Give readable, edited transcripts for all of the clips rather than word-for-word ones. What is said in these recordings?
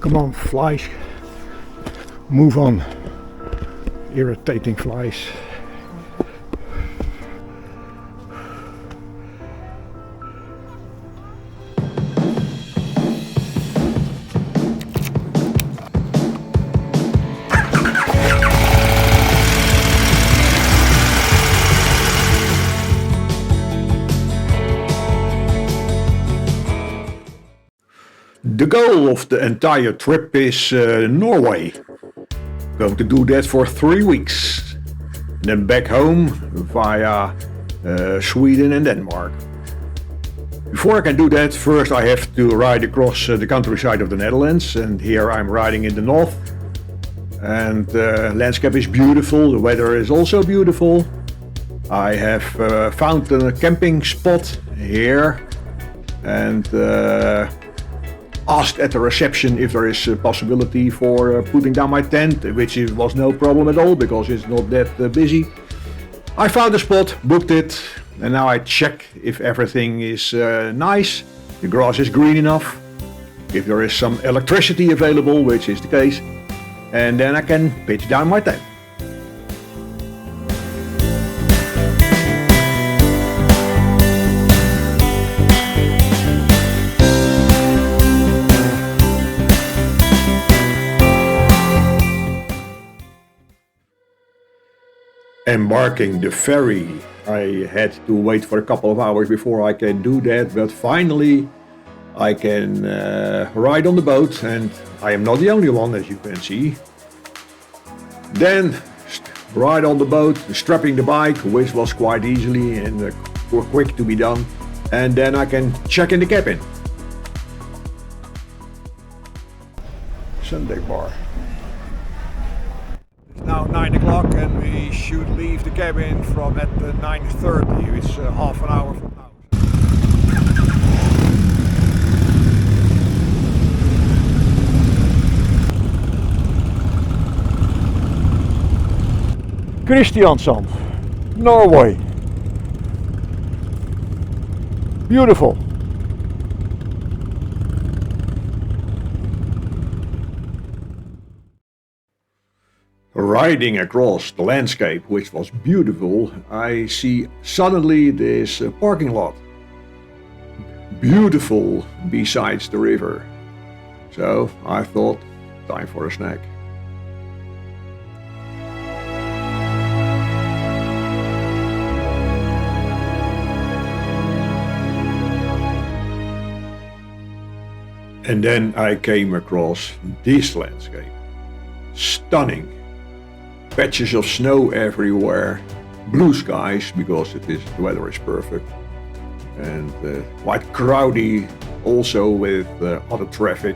Come on, flies. Move on. Irritating flies. The goal of the entire trip is Norway. Going to do that for 3 weeks. Then back home via Sweden and Denmark. Before I can do that, first I have to ride across the countryside of the Netherlands, and here I'm riding in the north. And the landscape is beautiful, the weather is also beautiful. I have found a camping spot here and asked at the reception if there is a possibility for putting down my tent, which was no problem at all because it's not that busy. I found a spot, booked it, and now I check if everything is nice, the grass is green enough, if there is some electricity available, which is the case, and then I can pitch down my tent. Embarking the ferry. I had to wait for a couple of hours before I can do that, but finally I can ride on the boat, and I am not the only one, as you can see. Then ride on the boat, strapping the bike, which was quite easily and quick to be done, and then I can check in the cabin. Sunday bar. Now 9 o'clock and we should leave the cabin from at 9:30, it's half an hour from now. Kristiansand, Norway. Beautiful. Riding across the landscape, which was beautiful, I see suddenly this parking lot. Beautiful besides the river. So I thought, time for a snack. And then I came across this landscape. Stunning. Patches of snow everywhere, blue skies because the weather is perfect, and quite crowdy also with other traffic.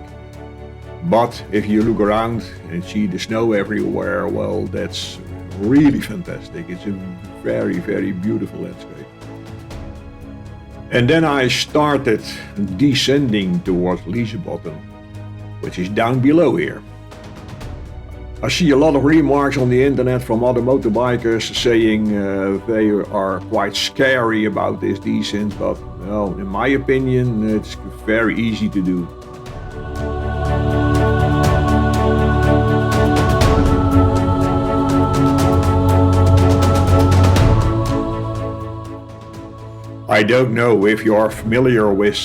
But if you look around and see the snow everywhere, well, that's really fantastic. It's a very, very beautiful landscape. And then I started descending towards Lysebotn, which is down below here. I see a lot of remarks on the internet from other motorbikers saying they are quite scary about this descent, but well, in my opinion, it's very easy to do. I don't know if you are familiar with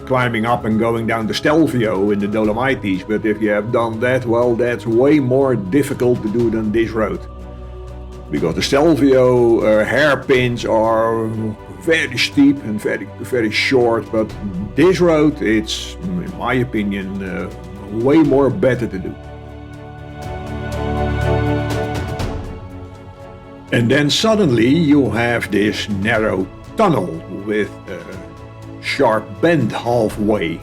climbing up and going down the Stelvio in the Dolomites, but if you have done that, well, that's way more difficult to do than this road. Because the Stelvio hairpins are very steep and very, very short, but this road, it's, in my opinion, way more better to do. And then suddenly you have this narrow tunnel with a sharp bend halfway.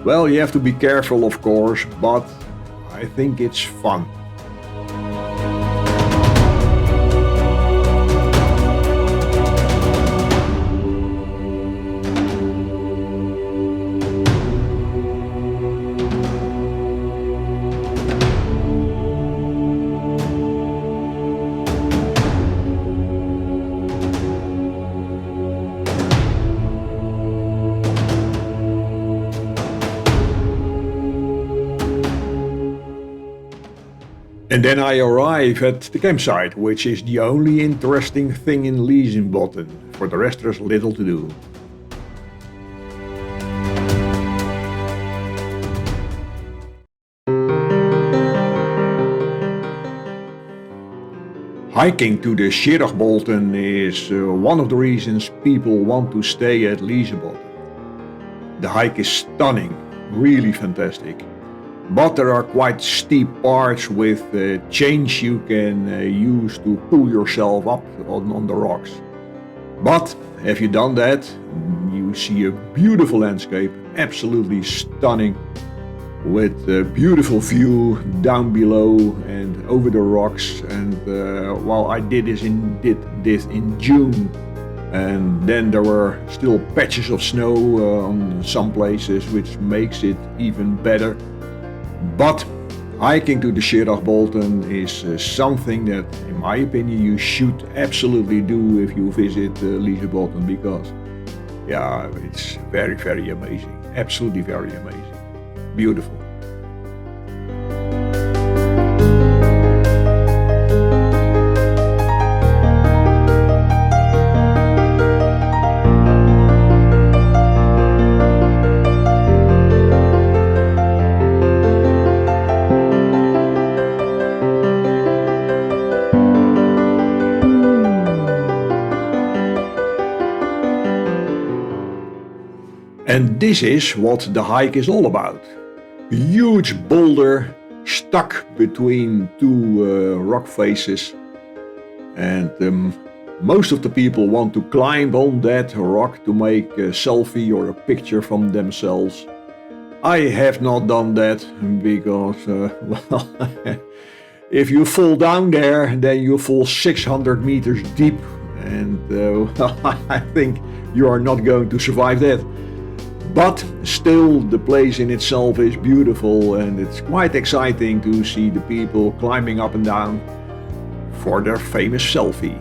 Well, you have to be careful, of course, but I think it's fun. And then I arrive at the campsite, which is the only interesting thing in Lysebotn. For the rest there's little to do. Hiking to the Kjeragbolten is one of the reasons people want to stay at Lysebotn. The hike is stunning, really fantastic. But there are quite steep parts with chains you can use to pull yourself up on the rocks. But if you've done that, you see a beautiful landscape, absolutely stunning, with a beautiful view down below and over the rocks. And I did this in June, and then there were still patches of snow on some places, which makes it even better. But hiking to the Kjeragbolten is something that, in my opinion, you should absolutely do if you visit Lysebotn, because it's very, very amazing, absolutely very amazing. Beautiful. And this is what the hike is all about. A huge boulder stuck between two rock faces, and most of the people want to climb on that rock to make a selfie or a picture from themselves. I have not done that because, if you fall down there, then you fall 600 meters deep, and I think you are not going to survive that. But still, the place in itself is beautiful, and it's quite exciting to see the people climbing up and down for their famous selfie.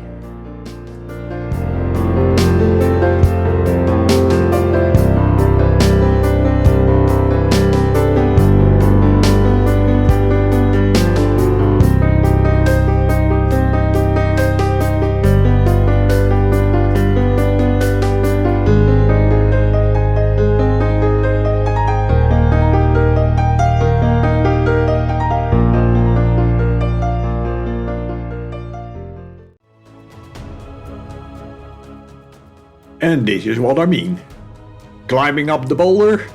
And this is what I mean. Climbing up the boulder,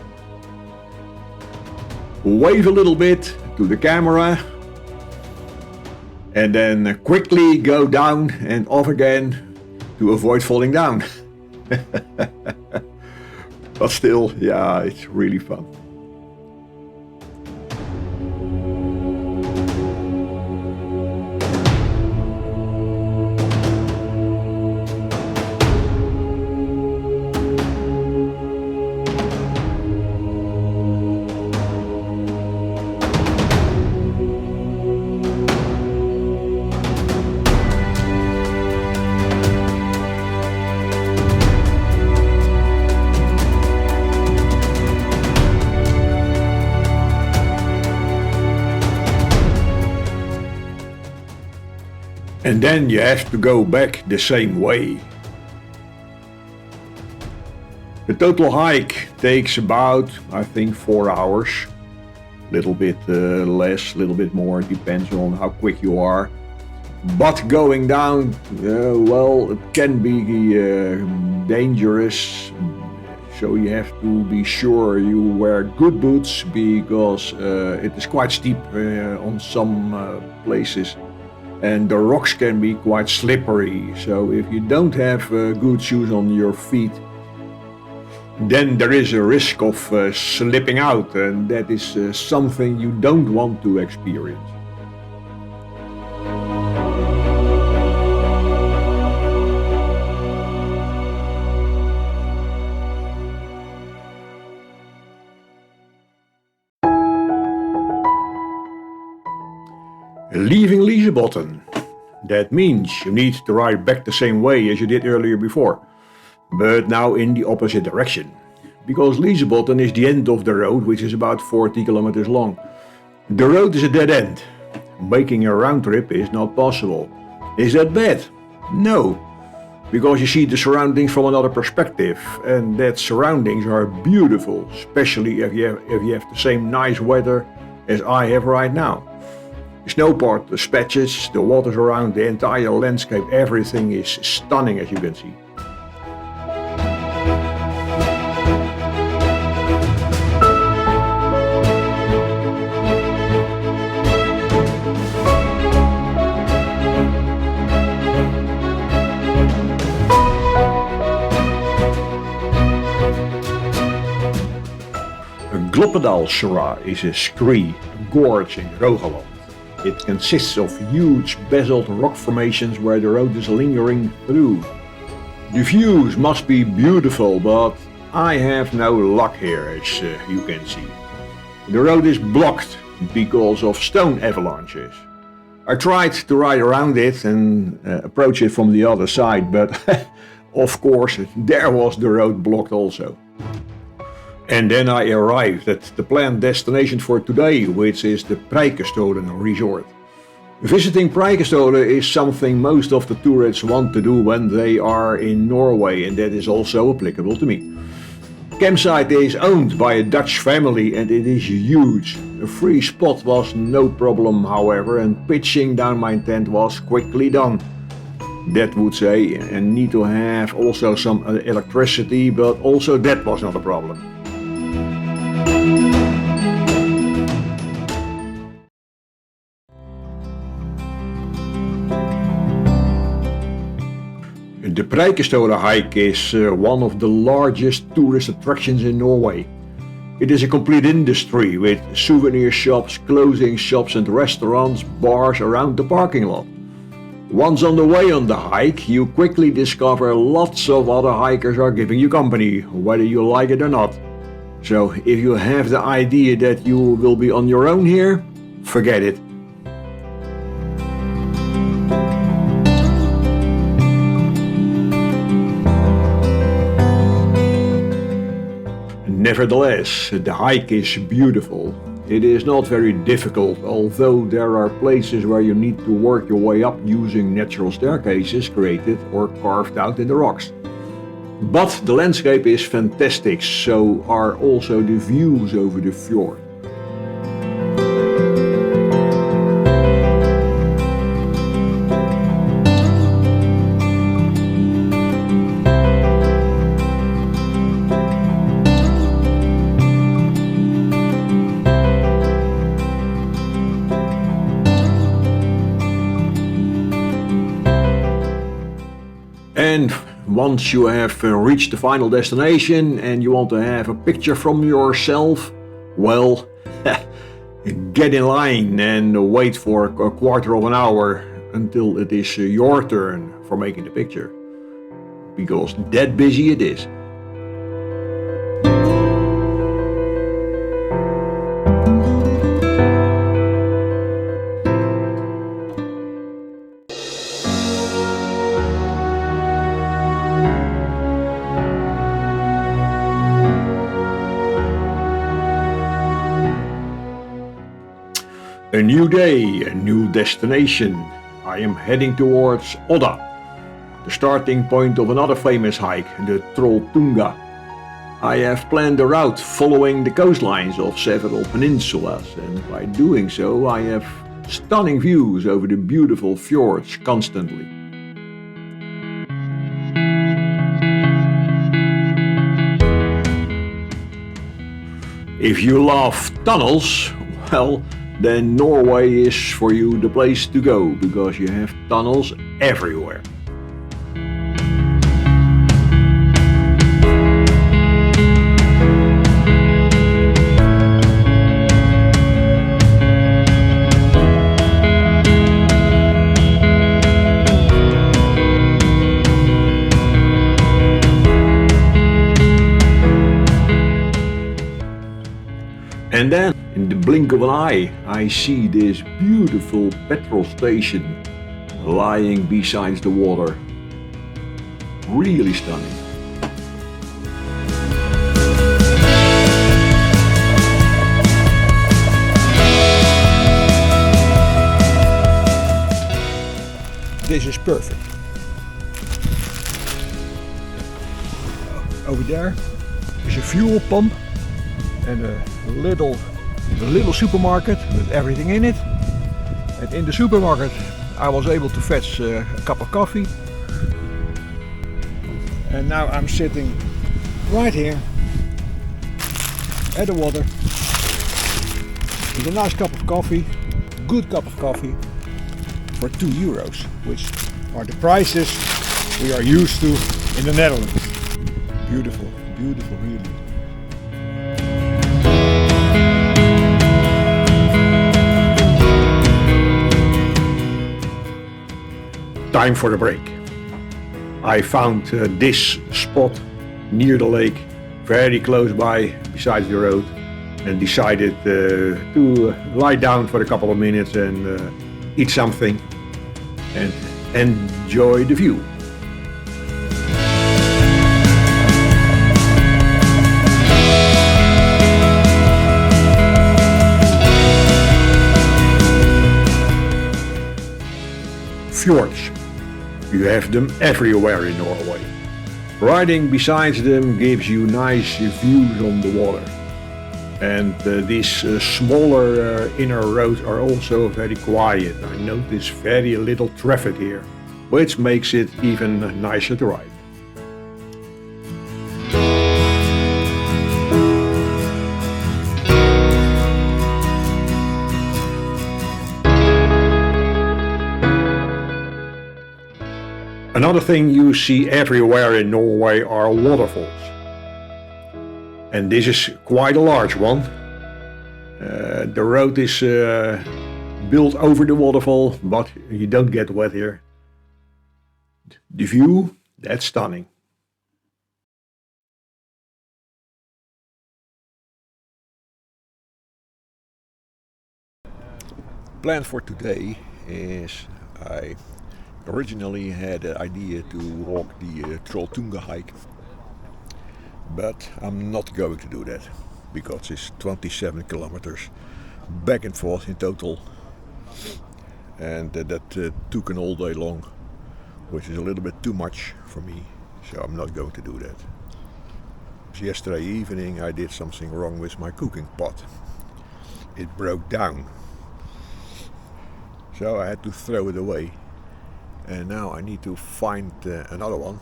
wave a little bit to the camera, and then quickly go down and off again to avoid falling down. But still, it's really fun. And then you have to go back the same way. The total hike takes about, I think, 4 hours. Little bit less, little bit more, depends on how quick you are. But going down, it can be dangerous. So you have to be sure you wear good boots, because it is quite steep on some places. And the rocks can be quite slippery, so if you don't have good shoes on your feet, then there is a risk of slipping out, and that is something you don't want to experience. Leaving Lysebotn. That means you need to ride back the same way as you did earlier before, but now in the opposite direction. Because Lysebotn is the end of the road, which is about 40 kilometers long. The road is a dead end. making a round trip is not possible. Is that bad? No, because you see the surroundings from another perspective, and that surroundings are beautiful, especially if you have the same nice weather as I have right now. The snow part, the patches, the waters around, the entire landscape, everything is stunning, as you can see. Dalsnibba is a scree, a gorge in Rogaland. It consists of huge basalt rock formations where the road is lingering through. The views must be beautiful, but I have no luck here, as you can see. The road is blocked because of stone avalanches. I tried to ride around it and approach it from the other side, but of course there was the road blocked also. And then I arrived at the planned destination for today, which is the Preikestolen resort. Visiting Preikestolen is something most of the tourists want to do when they are in Norway, and that is also applicable to me. The campsite is owned by a Dutch family and it is huge. A free spot was no problem, however, and pitching down my tent was quickly done. That would say, and need to have also some electricity, but also that was not a problem. The Preikestolen hike is one of the largest tourist attractions in Norway. It is a complete industry with souvenir shops, clothing shops and restaurants, bars around the parking lot. Once on the way on the hike, you quickly discover lots of other hikers are giving you company, whether you like it or not. So if you have the idea that you will be on your own here, forget it. Nevertheless, the hike is beautiful. It is not very difficult, although there are places where you need to work your way up using natural staircases created or carved out in the rocks. But the landscape is fantastic, so are also the views over the fjord. And once you have reached the final destination and you want to have a picture from yourself, well, get in line and wait for a quarter of an hour until it is your turn for making the picture. Because that busy it is. A new day, a new destination. I am heading towards Odda, the starting point of another famous hike, the Trolltunga. I have planned a route following the coastlines of several peninsulas, and by doing so I have stunning views over the beautiful fjords constantly. If you love tunnels, well, then Norway is for you the place to go, because you have tunnels everywhere. And then, in the blink of an eye, I see this beautiful petrol station lying beside the water. Really stunning. this is perfect. Over there is a fuel pump and a little supermarket with everything in it. And in the supermarket I was able to fetch a cup of coffee. And now I'm sitting right here at the water with a nice cup of coffee, good cup of coffee for €2, which are the prices we are used to in the Netherlands. Beautiful, beautiful really. Time for a break. I found this spot near the lake, very close by, beside the road, and decided to lie down for a couple of minutes and eat something and enjoy the view. Fjords. You have them everywhere in Norway. Riding beside them gives you nice views on the water. And these smaller inner roads are also very quiet. I notice very little traffic here, which makes it even nicer to ride. Another thing you see everywhere in Norway are waterfalls. And this is quite a large one. The road is built over the waterfall, but you don't get wet here. The view, that's stunning. Plan for today is I originally had the idea to walk the Trolltunga hike, but I'm not going to do that because it's 27 kilometers back and forth in total, and that took an all day long, which is a little bit too much for me, so I'm not going to do that. Yesterday evening I did something wrong with my cooking pot. It broke down, so I had to throw it away. And now I need to find another one.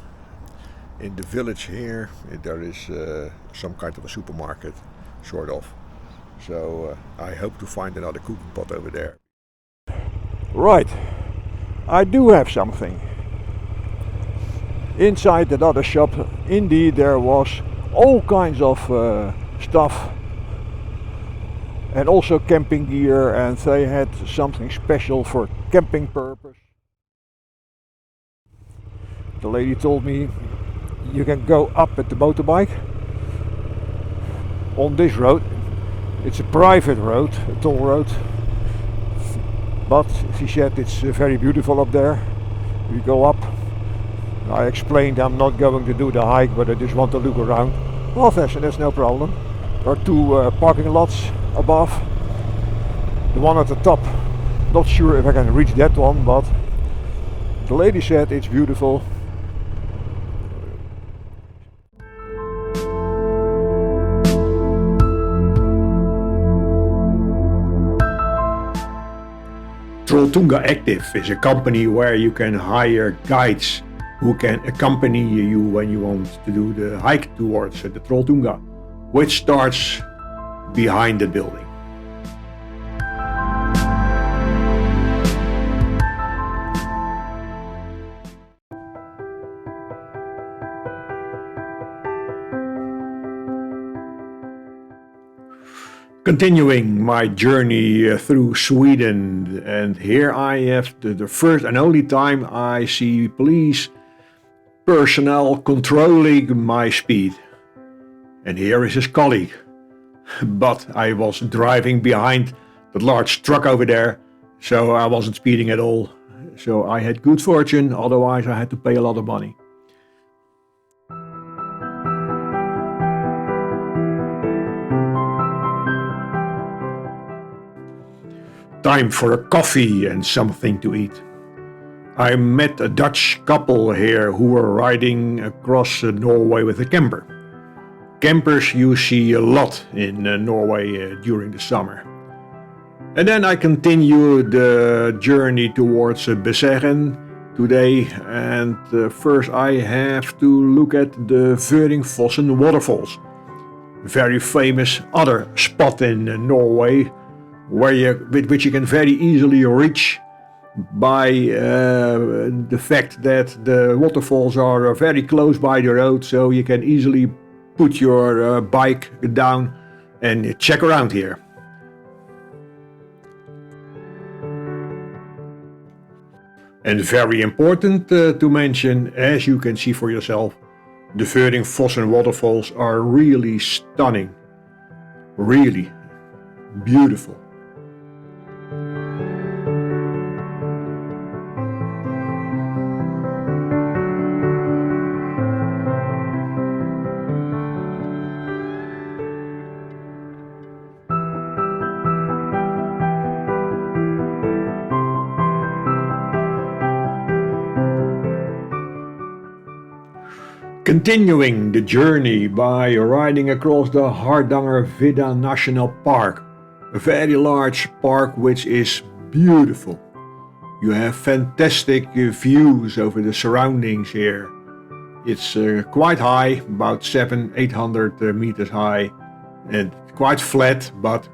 In the village here there is some kind of a supermarket, sort of. So I hope to find another cooking pot over there. Right, I do have something. Inside that other shop, indeed there was all kinds of stuff. And also camping gear, and they had something special for camping purpose. The lady told me you can go up at the motorbike on this road. It's a private road, a toll road, but she said it's very beautiful up there. We go up. I explained I'm not going to do the hike, but I just want to look around. Well, that's no problem. There are two parking lots above. The one at the top, not sure if I can reach that one, but the lady said it's beautiful. Trolltunga Active is a company where you can hire guides who can accompany you when you want to do the hike towards the Trolltunga, which starts behind the building. Continuing my journey through Sweden, and here I have the first and only time I see police personnel controlling my speed. And here is his colleague. But I was driving behind the large truck over there, so I wasn't speeding at all. So I had good fortune, otherwise I had to pay a lot of money. Time for a coffee and something to eat. I met a Dutch couple here who were riding across Norway with a camper. Campers you see a lot in Norway during the summer. And then I continued the journey towards Besseggen today, and first I have to look at the Vöringfossen waterfalls. Very famous other spot in Norway, which you can very easily reach by the fact that the waterfalls are very close by the road, so you can easily put your bike down and check around here. And very important to mention, as you can see for yourself, the Vöringfossen waterfalls are really stunning, really beautiful. Continuing the journey by riding across the Hardangervidda National Park, a very large park which is beautiful. You have fantastic views over the surroundings here. It's quite high, about 700-800 meters high, and quite flat, but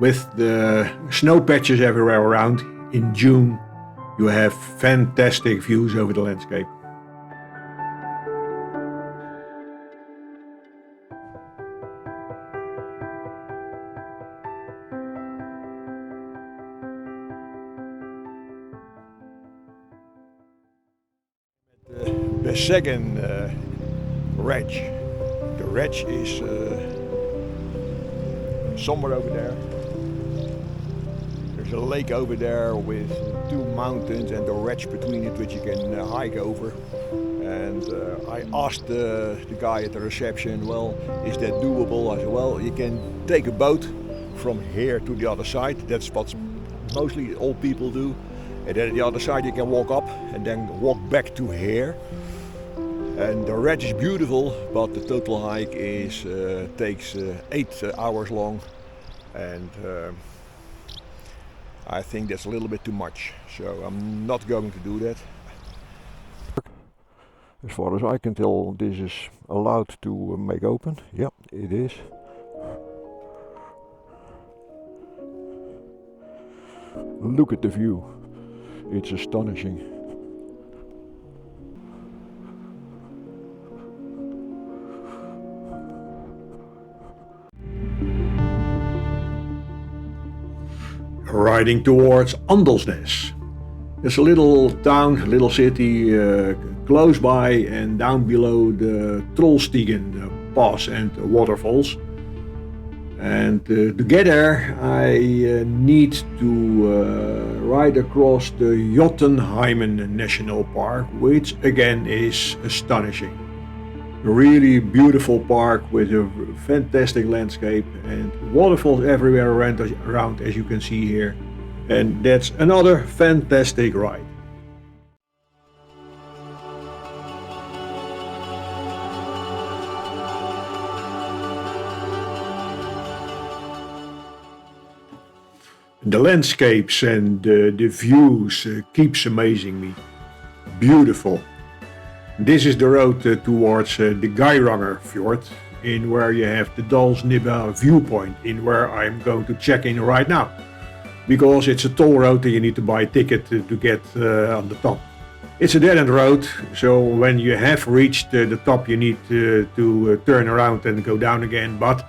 with the snow patches everywhere around in June, you have fantastic views over the landscape. Besseggen Ridge. The ridge is somewhere over there. There's a lake over there with two mountains and the ridge between it, which you can hike over. And I asked the guy at the reception, well, is that doable? I said, well, you can take a boat from here to the other side. That's what mostly old people do. And then at the other side you can walk up and then walk back to here. And the ridge is beautiful, but the total hike takes 8 hours long, and I think that's a little bit too much. So I'm not going to do that. As far as I can tell, this is allowed to make open. Yeah, it is. Look at the view. It's astonishing. Riding towards Andalsnes. It's a little town, little city close by and down below the Trollstigen pass and waterfalls. And to get there I need to ride across the Jotunheimen National Park, which again is astonishing. A really beautiful park with a fantastic landscape and waterfalls everywhere around as you can see here. And that's another fantastic ride. The landscapes and the views keeps amazing me. Beautiful. This is the road towards the Geiranger fjord, in where you have the Dalsnibba viewpoint, in where I'm going to check in right now. Because it's a toll road and you need to buy a ticket to get on the top. It's a dead-end road, so when you have reached the top you need to turn around and go down again, but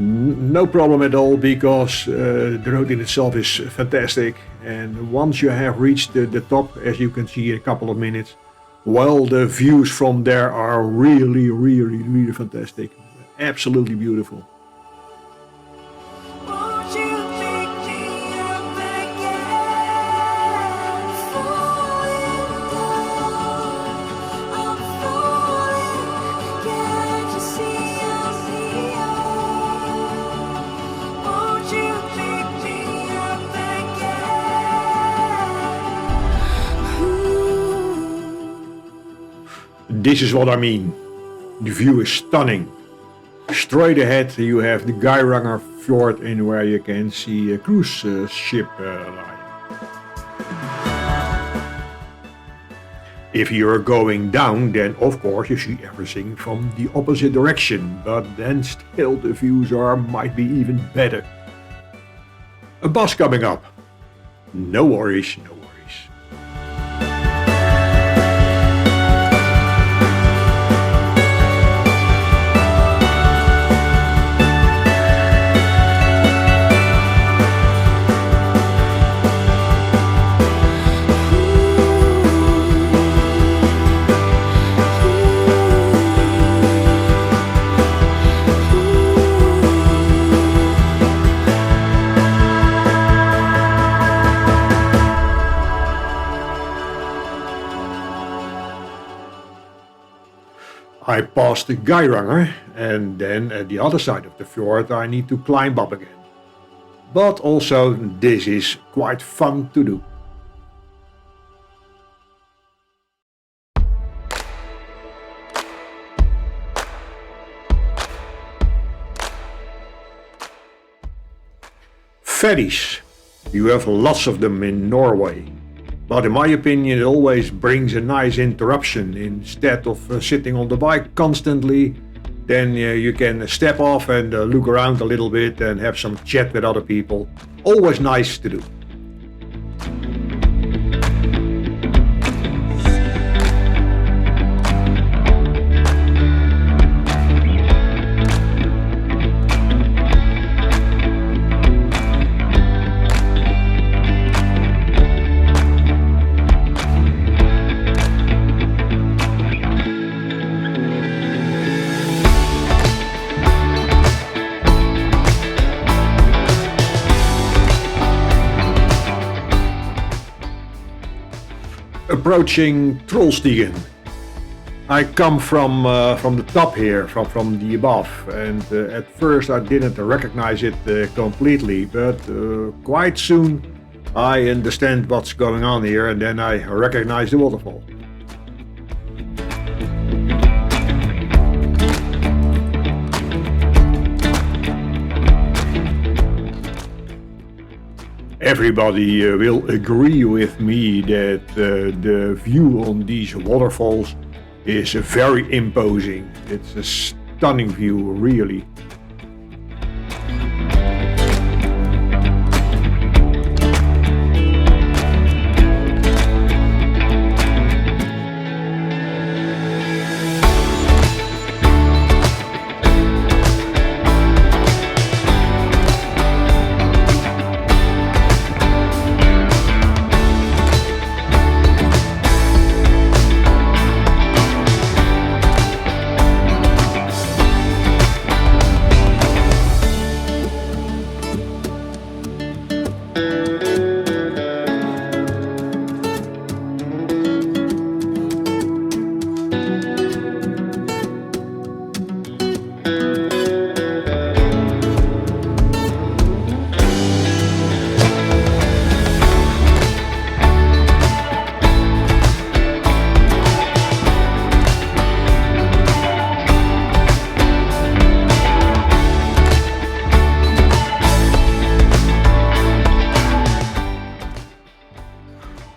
no problem at all, because the road in itself is fantastic, and once you have reached the top, as you can see in a couple of minutes, well, the views from there are really fantastic. Absolutely beautiful. This is what I mean. The view is stunning. Straight ahead you have the Geiranger fjord in where you can see a cruise ship line. If you're going down, then of course you see everything from the opposite direction, but then still the views might be even better. A bus coming up. No worries, no worries. I pass the Geiranger, and then at the other side of the fjord I need to climb up again. But also this is quite fun to do. Ferries. You have lots of them in Norway. But in my opinion, it always brings a nice interruption. Instead of sitting on the bike constantly, then you can step off and look around a little bit and have some chat with other people. Always nice to do. Approaching Trollstigen. I come from the top here, from the above, and at first I didn't recognize it completely, but quite soon I understand what's going on here, and then I recognize the waterfall. Everybody will agree with me that the view on these waterfalls is very imposing. It's a stunning view, really.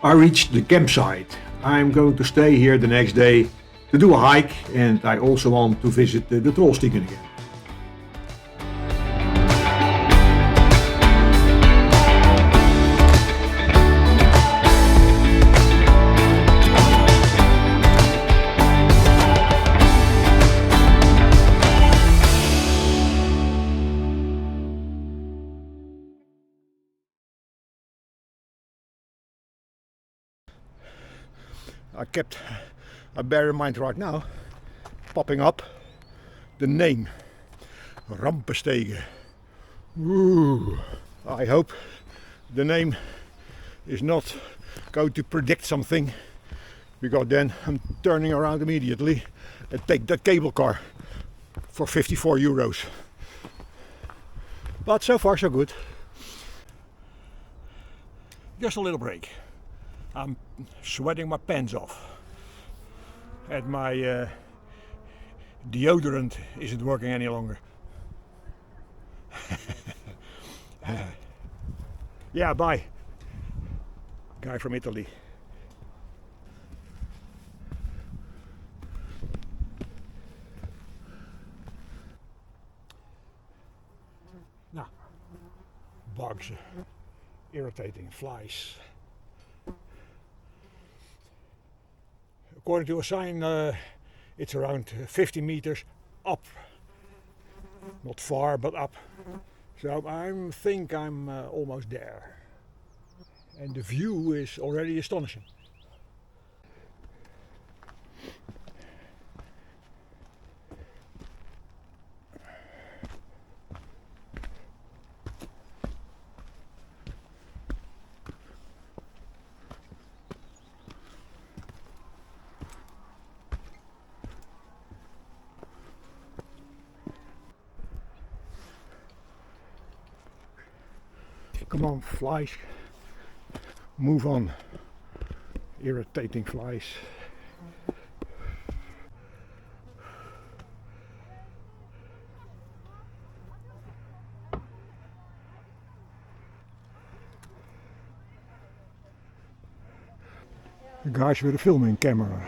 I reached the campsite. I'm going to stay here the next day to do a hike, and I also want to visit the Trollstigen again. I bear in mind right now, popping up, the name, Rampestreken. Ooh. I hope the name is not going to predict something, because then I'm turning around immediately and take that cable car for 54 euros. But so far so good. Just a little break. I'm sweating my pants off. and my deodorant isn't working any longer. Yeah, bye. Guy from Italy. Now, bugs, irritating flies. According to a sign, it's around 50 meters up. Not far, but up. So I think I'm almost there. And the view is already astonishing. Come on, flies. Move on. Irritating flies. The guys with a filming camera.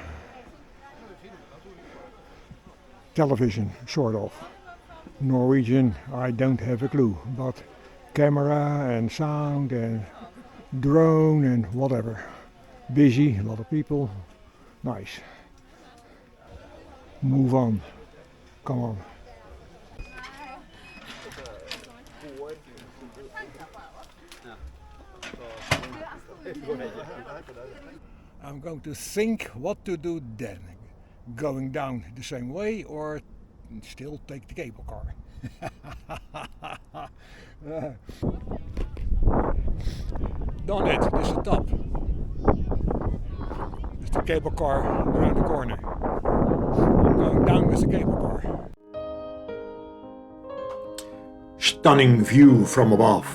Television, sort of. Norwegian, I don't have a clue, but camera and sound and drone and whatever. Busy, a lot of people. Nice. Move on. Come on. I'm going to think what to do then. Going down the same way or still take the cable car. Done it, this is the top. There's the cable car around the corner. I'm going down with the cable car. Stunning view from above.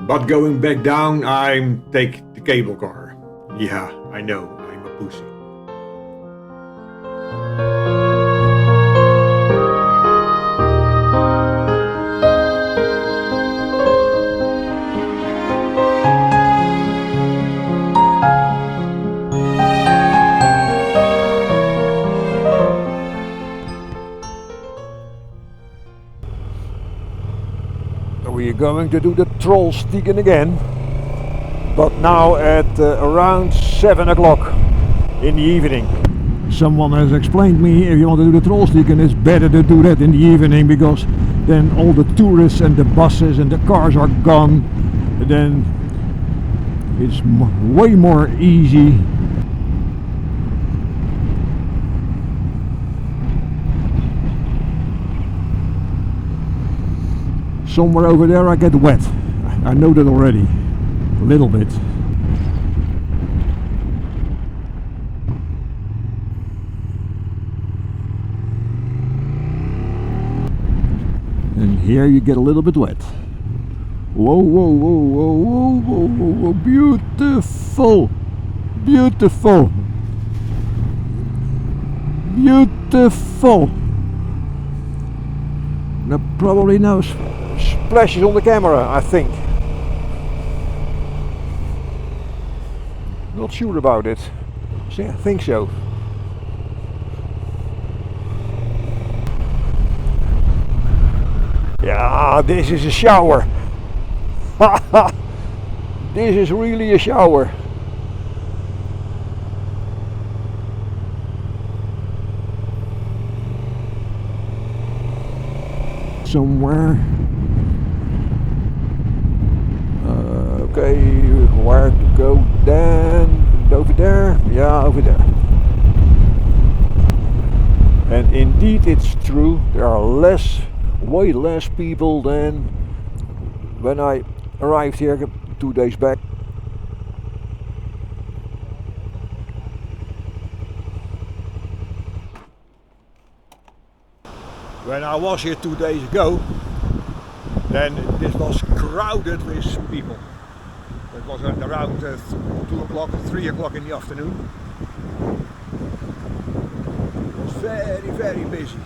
But going back down, I take the cable car. Yeah, I know, I'm a pussy. We're going to do the Trollstigen again, but now at around 7 o'clock in the evening. Someone has explained me if you want to do the Trollstigen, it's better to do that in the evening because then all the tourists and the buses and the cars are gone. Then it's way more easy. Somewhere over there I get wet. I know that already. A little bit. And here you get a little bit wet. Whoa, whoa, whoa, whoa, whoa, whoa, whoa, whoa. Beautiful. Beautiful. Beautiful. Now probably no splashes on the camera, I think. Not sure about it. I think so. Yeah, this is a shower. This is really a shower. Somewhere. Okay, where to go then? Over there? Yeah, over there. And indeed it's true, there are way less people than when I arrived here 2 days back. When I was here 2 days ago, then this was crowded with people. It was around 2 o'clock, 3 o'clock in the afternoon. very busy.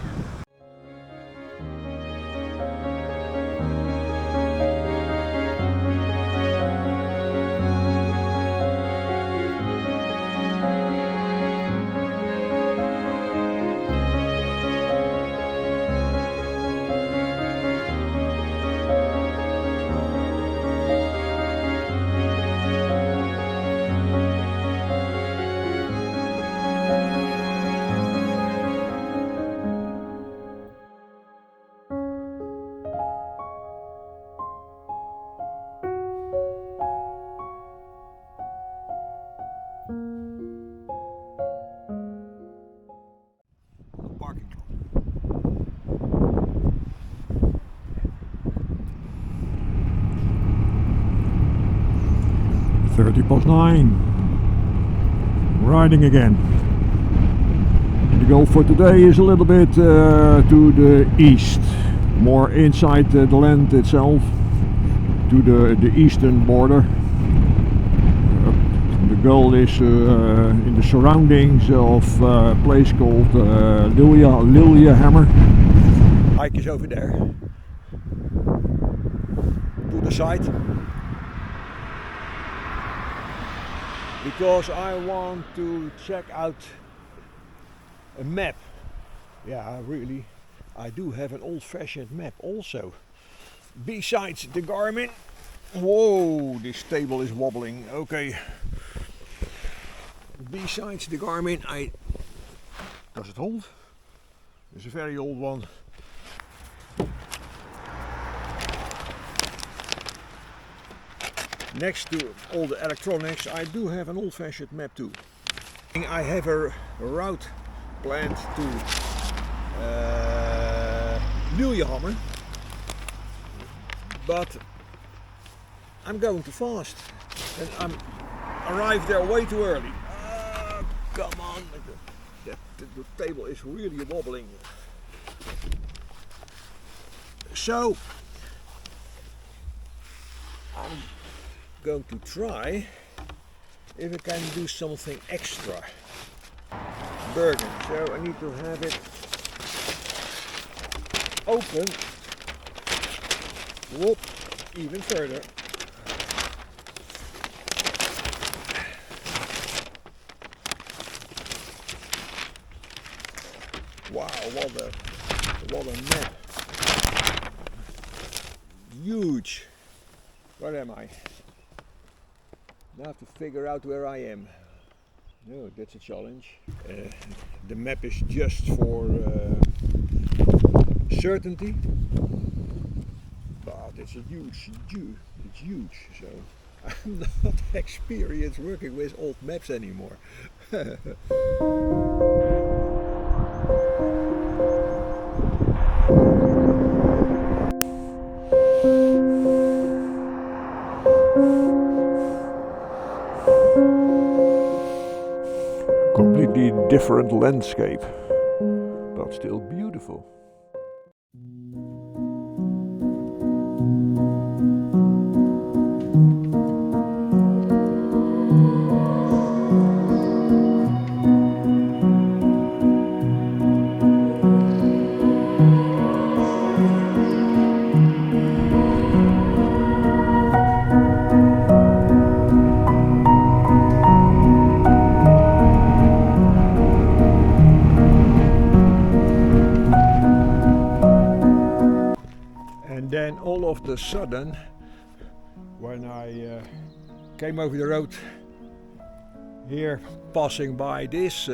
Parking lot. 9. Riding again. The goal for today is a little bit to the east, more inside the land itself, to the eastern border. The goal is in the surroundings of a place called Lillehammer. Hike is over there. To the side. Because I want to check out a map. Yeah, really, I do have an old-fashioned map also. Besides the Garmin. Whoa, this table is wobbling. Okay. Besides the Garmin, does it hold? It's a very old one. Next to all the electronics, I do have an old-fashioned map too. I have a route planned to Lillehammer, but I'm going too fast and I'm arrived there way too early. Come on, the table is really wobbling. So I'm going to try if I can do something extra. Burger, so I need to have it open. Whoop, even further. Wow, what a map. Huge. Where am I? Now I have to figure out where I am. No, that's a challenge. The map is just for certainty, but it's huge. So I'm not experienced working with old maps anymore. Completely different landscape, but still beautiful. Then all of a sudden, when I came over the road here, passing by this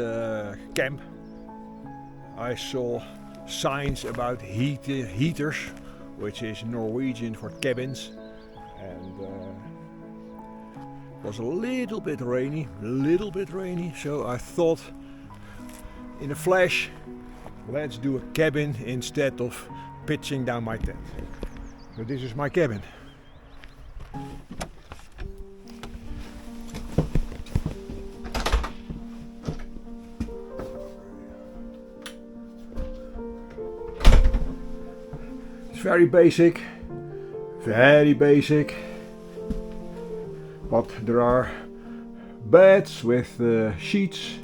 camp, I saw signs about heaters, which is Norwegian for cabins, and it was a little bit rainy, so I thought in a flash, let's do a cabin instead of pitching down my tent. So this is my cabin. It's very basic, but there are beds with sheets,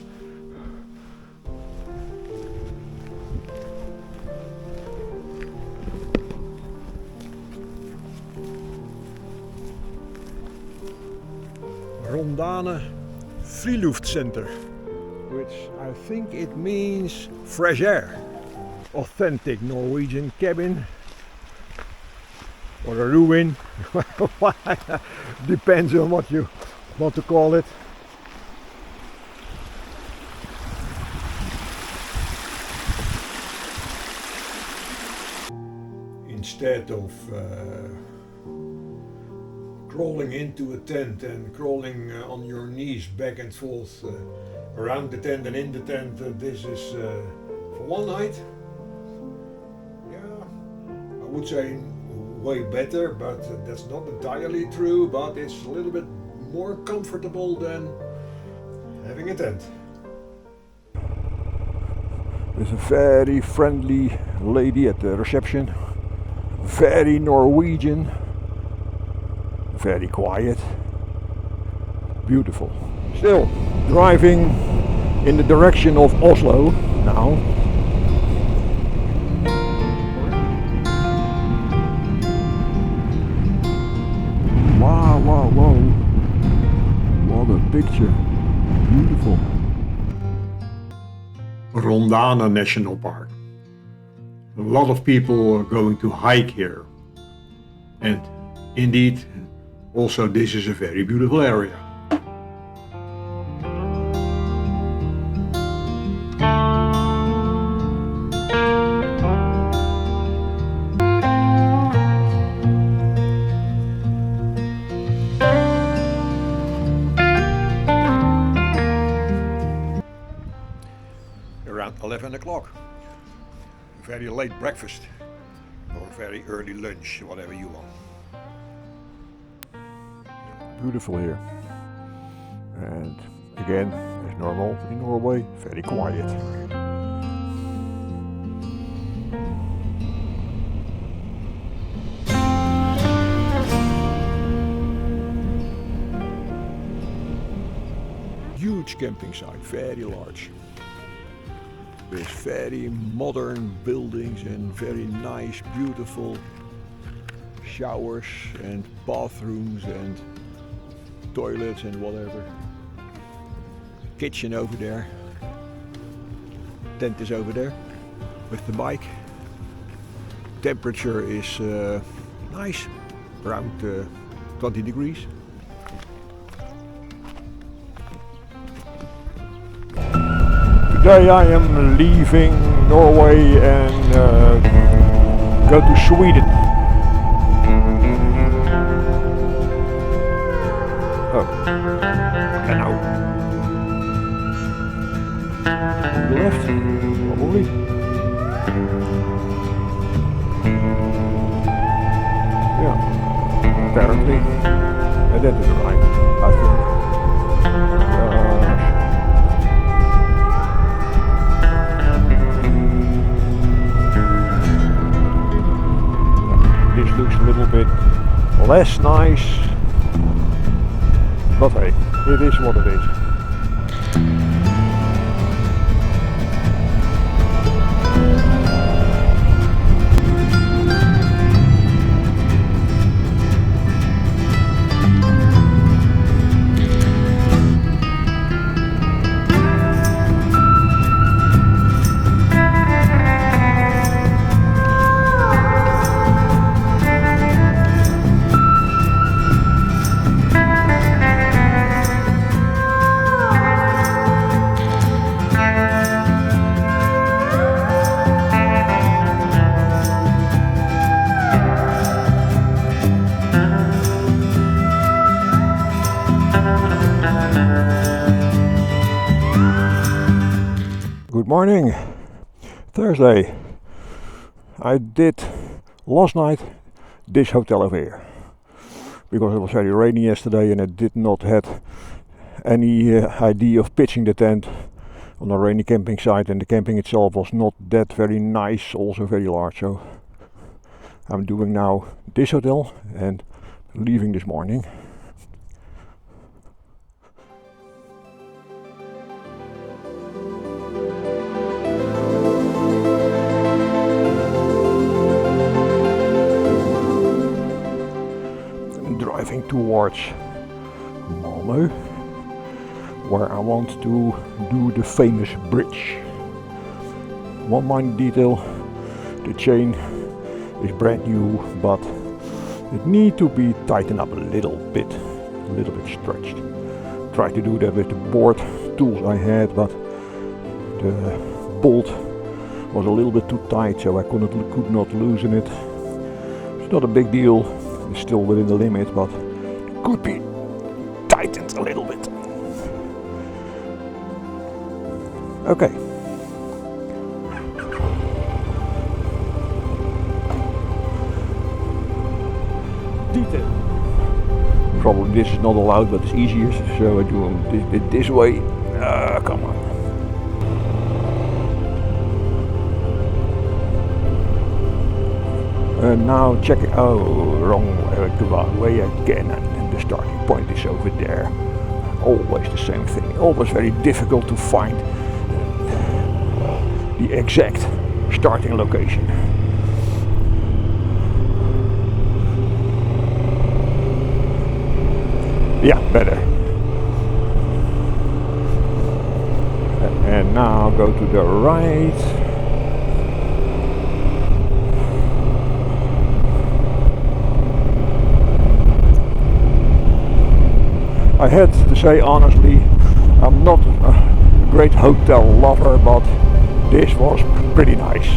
Rondane Friluft Center, which I think it means fresh air. Authentic Norwegian cabin or a ruin, depends on what you want to call it. Instead of crawling into a tent and crawling on your knees back and forth around the tent and in the tent, this is for one night, yeah, I would say way better, but that's not entirely true, but it's a little bit more comfortable than having a tent. There's a very friendly lady at the reception, very Norwegian, very quiet, beautiful. Still driving in the direction of Oslo now. Wow, what a picture, beautiful. Rondane National Park. A lot of people are going to hike here. And indeed, also this is a very beautiful area. Around 11 o'clock. Very late breakfast or very early lunch, whatever you want. Beautiful here. And again, as normal in Norway, very quiet. Huge camping site, very large. With very modern buildings and very nice, beautiful showers and bathrooms and toilets and whatever. Kitchen over there. Tent is over there with the bike. Temperature is nice, around 20 degrees. Today I am leaving Norway and go to Sweden. Oh, and now to the left, probably. Yeah, apparently, and that is right, I think. This looks a little bit less nice, but hey, it is what it is. Good morning, Thursday. I did last night this hotel over here because it was very rainy yesterday and I did not have any idea of pitching the tent on a rainy camping site, and the camping itself was not that very nice, also very large. So I'm doing now this hotel and leaving this morning. Driving towards Malmö. where I want to do the famous bridge. One minor detail, the chain is brand new, but it needs to be tightened up a little bit stretched. Tried to do that with the board tools I had, but the bolt was a little bit too tight, so I could not loosen it. It's not a big deal, it's still within the limit, but it could be tightened a little bit. Okay. Detail. Probably this is not allowed, but it's easier, so I do it this way. Come on. And now check it. Oh, wrong way again, and the starting point is over there. Always the same thing. Always very difficult to find the exact starting location. Yeah, better. And now go to the right. I had to say honestly, I'm not a great hotel lover, but this was pretty nice.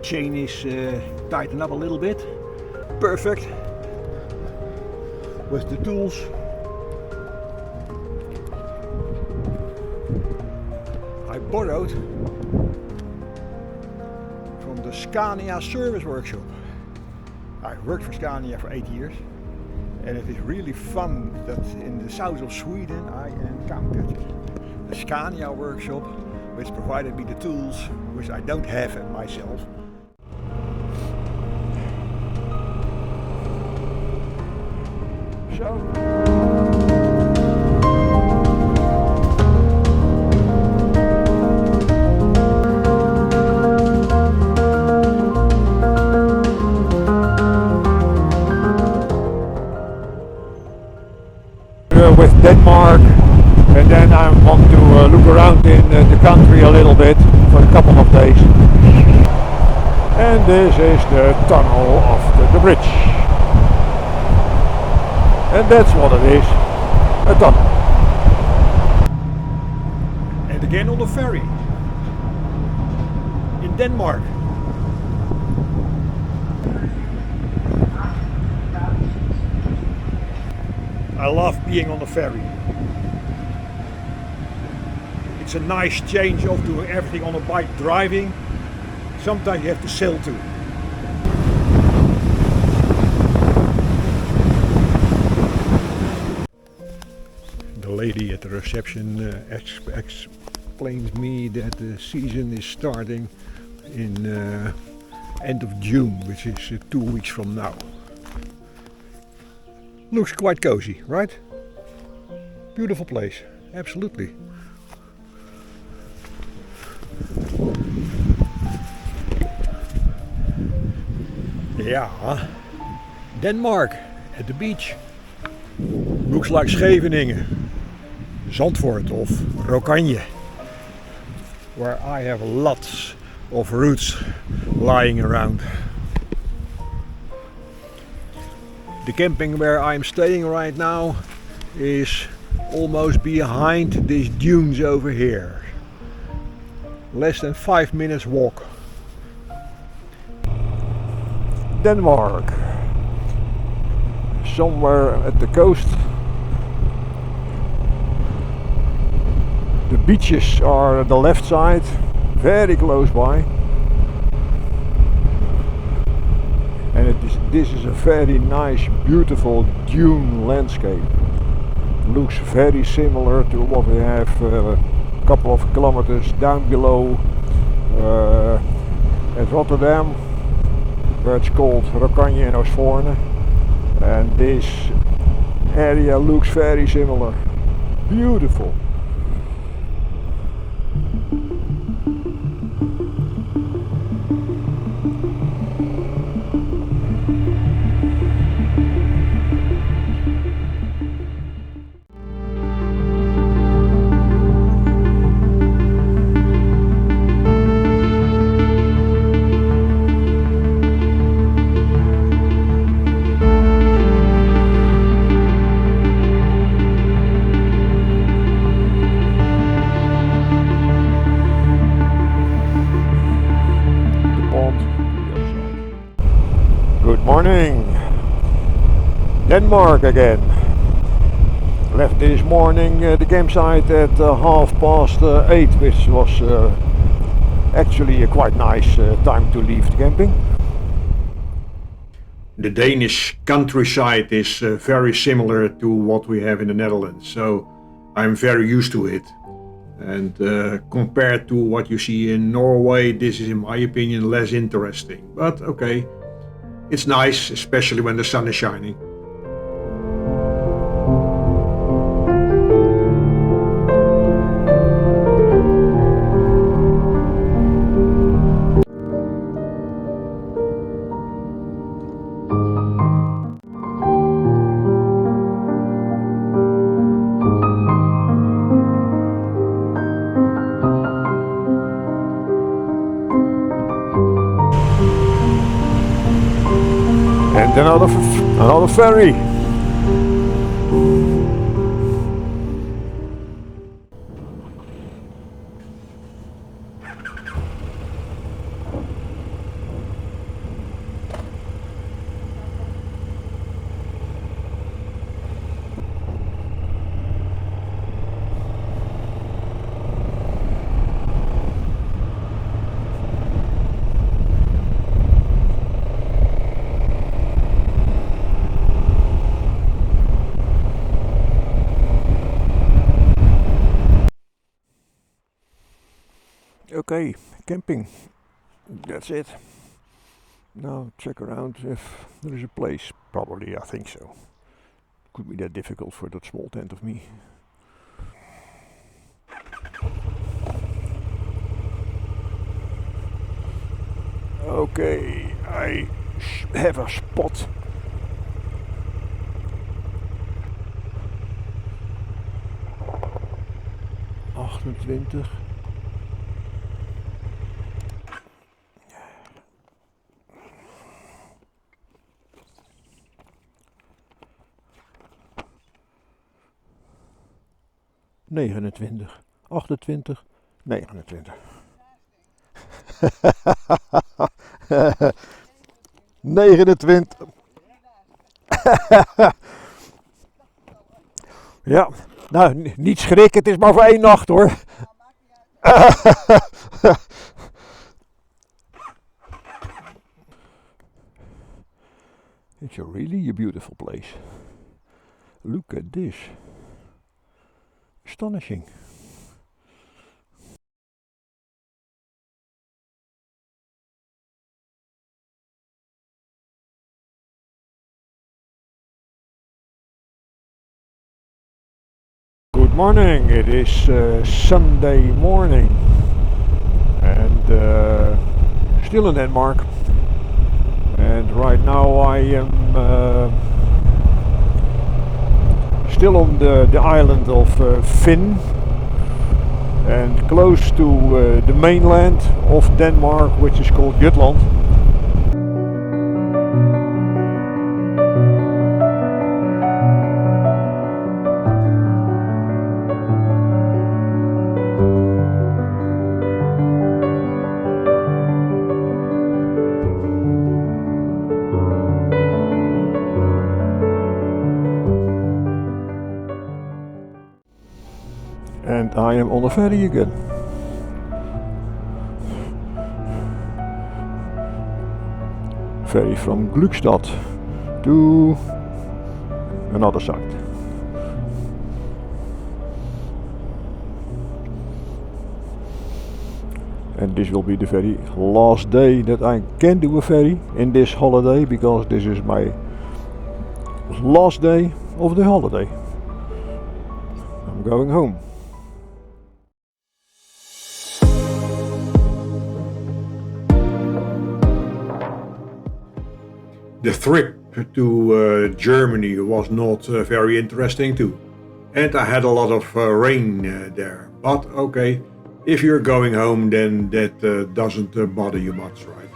Chain is tightened up a little bit. Perfect. With the tools. I borrowed from the Scania service workshop. I've worked for Scania for 8 years, and it is really fun that in the south of Sweden I encountered the Scania workshop, which provided me the tools which I don't have myself. So with Denmark, and then I want to look around in the country a little bit for a couple of days. And this is the tunnel of the bridge. And that's what it is, a tunnel. And again on the ferry in Denmark. I love being on the ferry. It's a nice change of doing everything on a bike driving. Sometimes you have to sail too. The lady at the reception explains me that the season is starting in end of June, which is 2 weeks from now. Looks quite cozy, right? Beautiful place, absolutely. Yeah, Denmark at the beach. Looks like Scheveningen, Zandvoort of Rokanje, where I have lots of roots lying around. The camping where I'm staying right now is almost behind these dunes over here. Less than 5 minutes walk. Denmark. somewhere at the coast. The beaches are on the left side, very close by. And this is a very nice, beautiful dune landscape. Looks very similar to what we have a couple of kilometers down below at Rotterdam, where it's called Rokanje en Oostvoorne. And this area looks very similar. Beautiful. Morning, Denmark again. Left this morning the campsite at 8:30, which was actually a quite nice time to leave the camping. The Danish countryside is very similar to what we have in the Netherlands, so I'm very used to it. And compared to what you see in Norway, this is in my opinion less interesting, but okay. It's nice, especially when the sun is shining. Another ferry. Okay, camping, that's it. Now check around if there is a place. Probably, I think so. Could be that difficult for that small tent of me. Okay, I have a spot. ...28. 29, 28, 29. 29. Ja, nou, niet schrikken, het is maar voor 1 nacht hoor. It's really a beautiful place. Look at this. Astonishing. Good morning, it is Sunday morning and still in Denmark, and right now I am still on the island of Fyn and close to the mainland of Denmark, which is called Jutland. am on a ferry again. Ferry from Glückstadt to another side. And this will be the very last day that I can do a ferry in this holiday, because this is my last day of the holiday. I'm going home. The trip to Germany was not very interesting too. And I had a lot of rain there. But okay, if you're going home, then that doesn't bother you much, right?